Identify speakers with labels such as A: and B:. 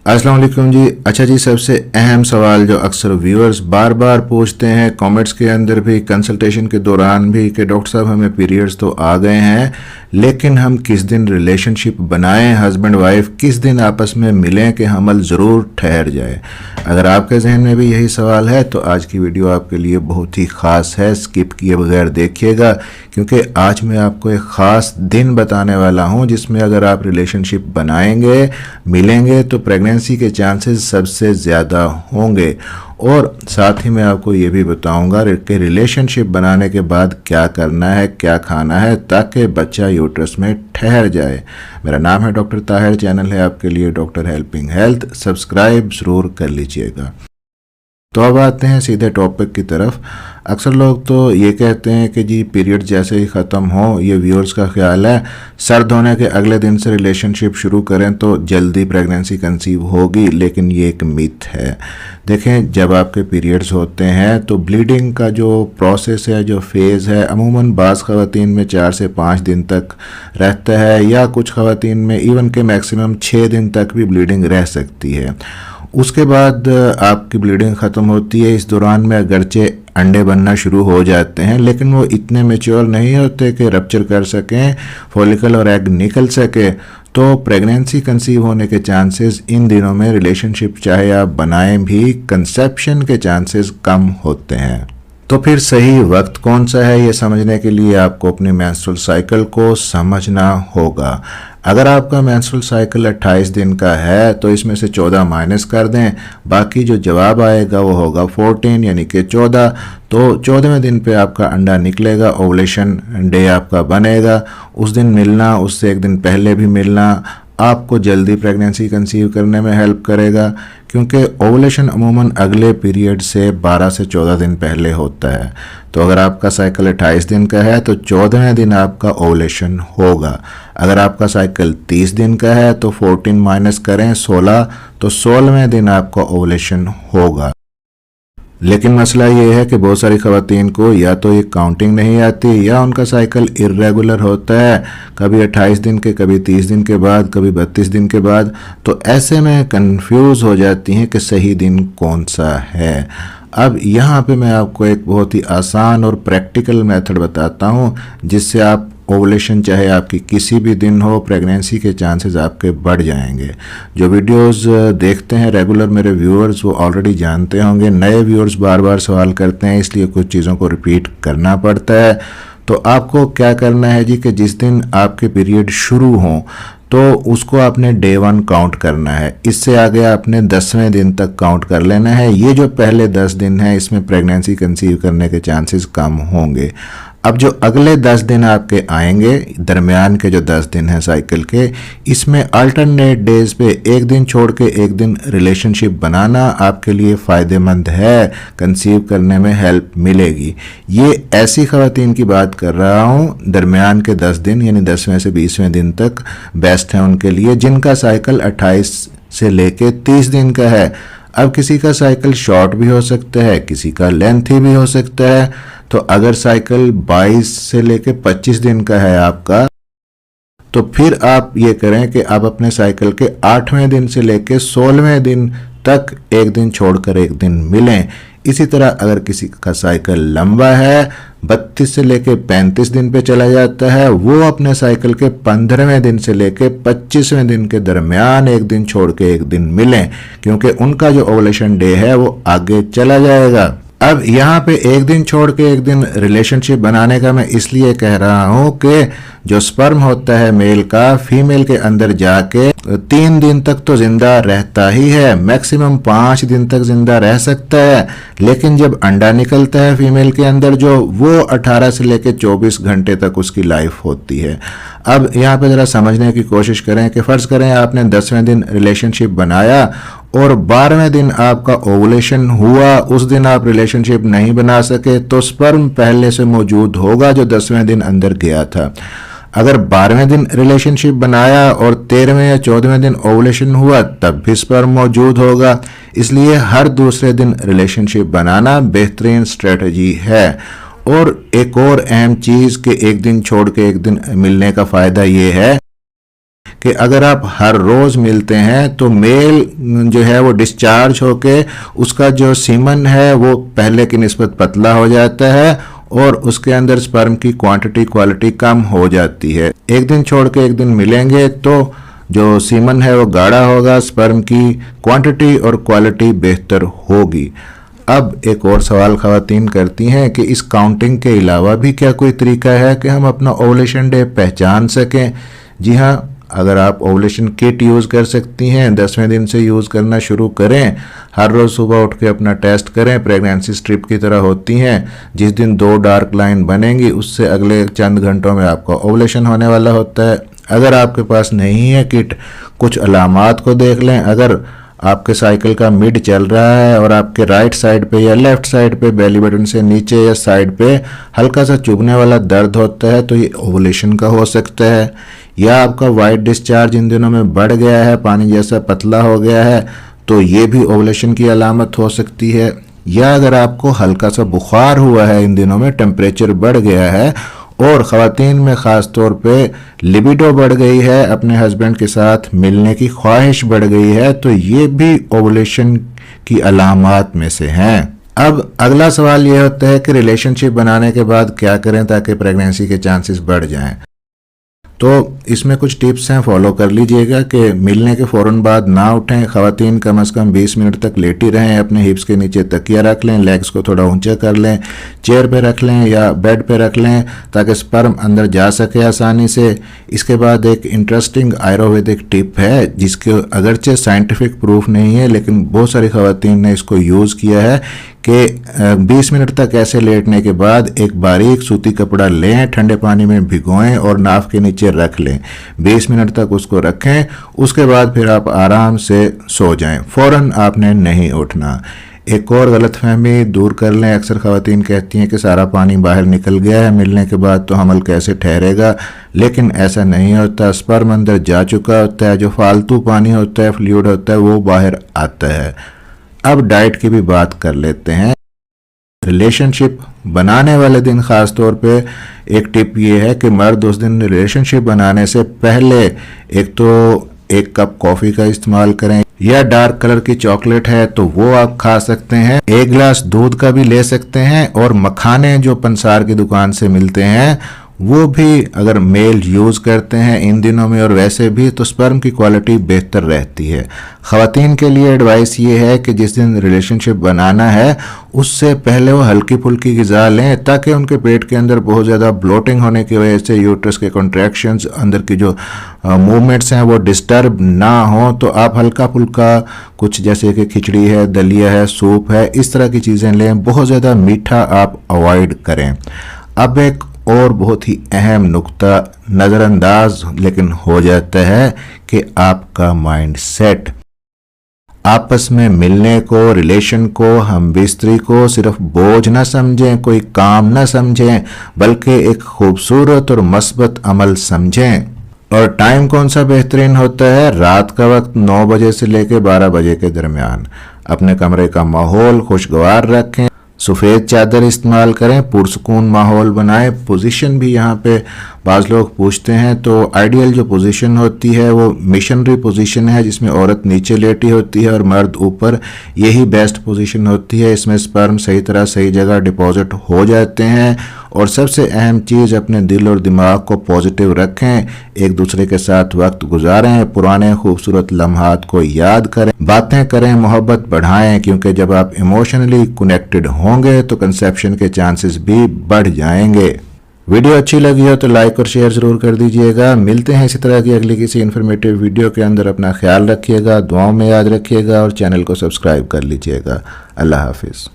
A: अस्सलाम वालेकुम जी। अच्छा जी, सबसे अहम सवाल जो अक्सर व्यूअर्स बार बार पूछते हैं कमेंट्स के अंदर भी, कंसल्टेशन के दौरान भी, कि डॉक्टर साहब हमें पीरियड्स तो आ गए हैं लेकिन हम किस दिन रिलेशनशिप बनाएं, हस्बैंड वाइफ किस दिन आपस में मिलें कि हमल ज़रूर ठहर जाए। अगर आपके जहन में भी यही सवाल है तो आज की वीडियो आपके लिए बहुत ही ख़ास है, स्किप किए बगैर देखिएगा क्योंकि आज मैं आपको एक ख़ास दिन बताने वाला हूं जिसमें अगर आप रिलेशनशिप बनाएंगे, मिलेंगे तो प्रेगनेंसी के चांसेस सबसे ज़्यादा होंगे। और साथ ही मैं आपको ये भी बताऊंगा कि रिलेशनशिप बनाने के बाद क्या करना है, क्या खाना है ताकि बच्चा यूट्रस में ठहर जाए। मेरा नाम है डॉक्टर ताहिर, चैनल है आपके लिए डॉक्टर हेल्पिंग हेल्थ, सब्सक्राइब ज़रूर कर लीजिएगा। तो अब आते हैं सीधे टॉपिक की तरफ। अक्सर लोग तो ये कहते हैं कि जी पीरियड जैसे ही ख़त्म हो, ये व्यूअर्स का ख्याल है, सर्द होने के अगले दिन से रिलेशनशिप शुरू करें तो जल्दी प्रेगनेंसी कंसीव होगी, लेकिन ये एक मिथ है। देखें, जब आपके पीरियड्स होते हैं तो ब्लीडिंग का जो प्रोसेस है, जो फेज़ है, अमूमन बाज़ ख़वातीन में 4 से 5 दिन तक रहता है या कुछ ख़वातीन में इवन के मैक्सिमम 6 दिन तक भी ब्लीडिंग रह सकती है। उसके बाद आपकी ब्लीडिंग ख़त्म होती है। इस दौरान में अगरचे अंडे बनना शुरू हो जाते हैं लेकिन वो इतने मैच्योर नहीं होते कि रप्चर कर सकें, फॉलिकल और एग निकल सके। तो प्रेगनेंसी कंसीव होने के चांसेस इन दिनों में, रिलेशनशिप चाहे आप बनाएं भी, कंसेप्शन के चांसेस कम होते हैं। तो फिर सही वक्त कौन सा है ये समझने के लिए आपको अपने मेंस्ट्रुअल साइकिल को समझना होगा। अगर आपका मेंस्ट्रुअल साइकिल 28 दिन का है तो इसमें से 14 माइनस कर दें, बाकी जो जवाब आएगा वो होगा 14 यानी कि 14। तो 14वें दिन पे आपका अंडा निकलेगा, ओवुलेशन डे आपका बनेगा। उस दिन मिलना, उससे एक दिन पहले भी मिलना आपको जल्दी प्रेगनेंसी कंसीव करने में हेल्प करेगा क्योंकि ओवुलेशन अमूमन अगले पीरियड से 12 से 14 दिन पहले होता है। तो अगर आपका साइकिल 28 दिन का है तो 14वें दिन आपका ओवुलेशन होगा। अगर आपका साइकिल 30 दिन का है तो 14 माइनस करें 16, तो 16वें दिन आपका ओवुलेशन होगा। लेकिन मसला ये है कि बहुत सारी ख़वातीन को या तो ये काउंटिंग नहीं आती या उनका साइकिल इर्रेगुलर होता है, कभी 28 दिन के, कभी 30 दिन के बाद, कभी 32 दिन के बाद। तो ऐसे में कंफ्यूज हो जाती हैं कि सही दिन कौन सा है। अब यहाँ पे मैं आपको एक बहुत ही आसान और प्रैक्टिकल मेथड बताता हूँ जिससे आप ओवुलेशन चाहे आपकी किसी भी दिन हो, प्रेगनेंसी के चांसेस आपके बढ़ जाएंगे। जो वीडियोस देखते हैं रेगुलर मेरे व्यूअर्स वो ऑलरेडी जानते होंगे, नए व्यूअर्स बार बार सवाल करते हैं इसलिए कुछ चीज़ों को रिपीट करना पड़ता है। तो आपको क्या करना है जी कि जिस दिन आपके पीरियड शुरू हों तो उसको आपने डे 1 काउंट करना है। इससे आगे आपने 10वें दिन तक काउंट कर लेना है। ये जो पहले 10 दिन है इसमें प्रेगनेंसी कंसीव करने के चांसेस कम होंगे। अब जो अगले 10 दिन आपके आएंगे, दरमियान के जो 10 दिन हैं साइकिल के, इसमें अल्टरनेट डेज पे एक दिन छोड़ के एक दिन रिलेशनशिप बनाना आपके लिए फ़ायदेमंद है, कंसीव करने में हेल्प मिलेगी। ये ऐसी ख़वातीन की बात कर रहा हूँ, दरमियान के 10 दिन यानी 10वें से 20वें दिन तक बेस्ट है उनके लिए, जिनका साइकिल 28 से लेके 30 दिन का है। अब किसी का साइकिल शॉर्ट भी हो सकता है, किसी का लेंथी भी हो सकता है। तो अगर साइकिल 22 से लेके 25 दिन का है आपका, तो फिर आप ये करें कि आप अपने साइकिल के 8वें दिन से लेके 16वें दिन तक एक दिन छोड़कर एक दिन मिलें। इसी तरह अगर किसी का साइकिल लंबा है, 32 से लेके 35 दिन पे चला जाता है, वो अपने साइकिल के 15वें दिन से लेके 25वें दिन के दरमियान एक दिन छोड़ के एक दिन मिलें क्योंकि उनका जो ओवुलेशन डे है वो आगे चला जाएगा। अब यहाँ पे एक दिन छोड़ के एक दिन रिलेशनशिप बनाने का मैं इसलिए कह रहा हूँ कि जो स्पर्म होता है मेल का, फीमेल के अंदर जाके 3 दिन तक तो जिंदा रहता ही है, मैक्सिमम 5 दिन तक जिंदा रह सकता है। लेकिन जब अंडा निकलता है फीमेल के अंदर जो, वो 18 से लेके 24 घंटे तक उसकी लाइफ होती है। अब यहाँ पे ज़रा समझने की कोशिश करें कि फ़र्ज़ करें आपने 10वें दिन रिलेशनशिप बनाया और 12वें दिन आपका ओवुलेशन हुआ, उस दिन आप रिलेशनशिप नहीं बना सके तो स्पर्म पहले से मौजूद होगा जो 10वें दिन अंदर गया था। अगर 12वें दिन रिलेशनशिप बनाया और 13वें या 14वें दिन ओवुलेशन हुआ तब भी स्पर्म मौजूद होगा। इसलिए हर दूसरे दिन रिलेशनशिप बनाना बेहतरीन स्ट्रेटजी है। और एक और अहम चीज़ कि एक दिन छोड़ के एक दिन मिलने का फ़ायदा ये है कि अगर आप हर रोज़ मिलते हैं तो मेल जो है वो डिस्चार्ज होके उसका जो सीमन है वो पहले की निस्बत पतला हो जाता है और उसके अंदर स्पर्म की क्वांटिटी क्वालिटी कम हो जाती है। एक दिन छोड़ के एक दिन मिलेंगे तो जो सीमन है वो गाढ़ा होगा, स्पर्म की क्वांटिटी और क्वालिटी बेहतर होगी। अब एक और सवाल ख़वातीन करती हैं कि इस काउंटिंग के अलावा भी क्या कोई तरीका है कि हम अपना ओवुलेशन डे पहचान सकें। जी हाँ, अगर आप ओवुलेशन किट यूज़ कर सकती हैं, 10वें दिन से यूज़ करना शुरू करें। हर रोज़ सुबह उठ के अपना टेस्ट करें, प्रेगनेंसी स्ट्रिप की तरह होती हैं। जिस दिन 2 डार्क लाइन बनेंगी उससे अगले चंद घंटों में आपका ओवुलेशन होने वाला होता है। अगर आपके पास नहीं है किट, कुछ अलामात को देख लें। अगर आपके साइकिल का मिड चल रहा है और आपके राइट साइड पे या लेफ्ट साइड पे बेली बटन से नीचे या साइड पे हल्का सा चुभने वाला दर्द होता है तो ये ओवुलेशन का हो सकता है। या आपका वाइट डिस्चार्ज इन दिनों में बढ़ गया है, पानी जैसा पतला हो गया है, तो ये भी ओवुलेशन की अलामत हो सकती है। या अगर आपको हल्का सा बुखार हुआ है, इन दिनों में टेम्परेचर बढ़ गया है और ख़वातीन में ख़ास तौर पे लिबिडो बढ़ गई है, अपने हस्बैंड के साथ मिलने की ख्वाहिश बढ़ गई है, तो ये भी ओवुलेशन की अलामात में से हैं। अब अगला सवाल ये होता है कि रिलेशनशिप बनाने के बाद क्या करें ताकि प्रेगनेंसी के चांसेस बढ़ जाएं। तो इसमें कुछ टिप्स हैं, फॉलो कर लीजिएगा कि मिलने के फ़ौरन बाद ना उठें। ख़वातीन कम से कम 20 मिनट तक लेटी रहें, अपने हिप्स के नीचे तकिया रख लें, लेग्स को थोड़ा ऊंचा कर लें, चेयर पे रख लें या बेड पे रख लें ताकि स्पर्म अंदर जा सके आसानी से। इसके बाद एक इंटरेस्टिंग आयुर्वेदिक टिप है जिसके अगरचे साइंटिफिक प्रूफ नहीं है लेकिन बहुत सारी ख़वातीन ने इसको यूज़ किया है कि 20 मिनट तक ऐसे लेटने के बाद एक बारीक सूती कपड़ा लें, ठंडे पानी में भिगोएं और नाफ के नीचे रख लें। 20 मिनट तक उसको रखें, उसके बाद फिर आप आराम से सो जाएं, फ़ौरन आपने नहीं उठना। एक और गलतफहमी दूर कर लें, अक्सर ख़वातीन कहती हैं कि सारा पानी बाहर निकल गया है मिलने के बाद तो हमल कैसे ठहरेगा, लेकिन ऐसा नहीं होता। स्पर्म अंदर जा चुका होता है, जो फालतू पानी होता है, फ्लूइड होता है, वो बाहर आता है। अब डाइट की भी बात कर लेते हैं। रिलेशनशिप बनाने वाले दिन ख़ास तौर पे एक टिप ये है कि मर्द उस दिन रिलेशनशिप बनाने से पहले एक तो 1 कप कॉफ़ी का इस्तेमाल करें या डार्क कलर की चॉकलेट है तो वो आप खा सकते हैं। 1 गिलास दूध का भी ले सकते हैं और मखाने जो पंसार की दुकान से मिलते हैं वो भी अगर मेल यूज़ करते हैं इन दिनों में और वैसे भी तो स्पर्म की क्वालिटी बेहतर रहती है। ख़वातीन के लिए एडवाइस ये है कि जिस दिन रिलेशनशिप बनाना है उससे पहले वो हल्की फुल्की ग़िज़ा लें ताकि उनके पेट के अंदर बहुत ज़्यादा ब्लोटिंग होने की वजह से यूट्रस के कॉन्ट्रैक्शंस, अंदर की जो मूवमेंट्स हैं वो डिस्टर्ब ना हो। तो आप हल्का फुल्का कुछ जैसे कि खिचड़ी है, दलिया है, सूप है, इस तरह की चीज़ें लें। बहुत ज़्यादा मीठा आप अवॉइड करें। अब एक और बहुत ही अहम नुक्ता नज़रअंदाज लेकिन हो जाता है कि आपका माइंड सेट। आपस में मिलने को, रिलेशन को, हम बिस्तरी को सिर्फ बोझ ना समझें, कोई काम ना समझें, बल्कि एक खूबसूरत और मस्बत अमल समझें। और टाइम कौन सा बेहतरीन होता है? रात का वक्त 9 बजे से लेकर 12 बजे के दरमियान। अपने कमरे का माहौल खुशगवार रखें, सफ़ेद चादर इस्तेमाल करें, पुरसुकून माहौल बनाएं। पोजीशन भी यहाँ पे बाज़ लोग पूछते हैं तो आइडियल जो पोजीशन होती है वो मिशनरी पोजीशन है जिसमें औरत नीचे लेटी होती है और मर्द ऊपर। यही बेस्ट पोजीशन होती है, इसमें स्पर्म सही तरह सही जगह डिपॉजिट हो जाते हैं। और सबसे अहम चीज़, अपने दिल और दिमाग को पॉजिटिव रखें, एक दूसरे के साथ वक्त गुजारें, पुराने खूबसूरत लम्हात को याद करें, बातें करें, मोहब्बत बढ़ाएं, क्योंकि जब आप इमोशनली कनेक्टेड होंगे तो कंसेप्शन के चांसेस भी बढ़ जाएंगे। वीडियो अच्छी लगी हो तो लाइक और शेयर ज़रूर कर दीजिएगा। मिलते हैं इसी तरह की अगली किसी इन्फॉर्मेटिव वीडियो के अंदर। अपना ख्याल रखिएगा, दुआओं में याद रखिएगा और चैनल को सब्सक्राइब कर लीजिएगा। अल्लाह हाफिज़।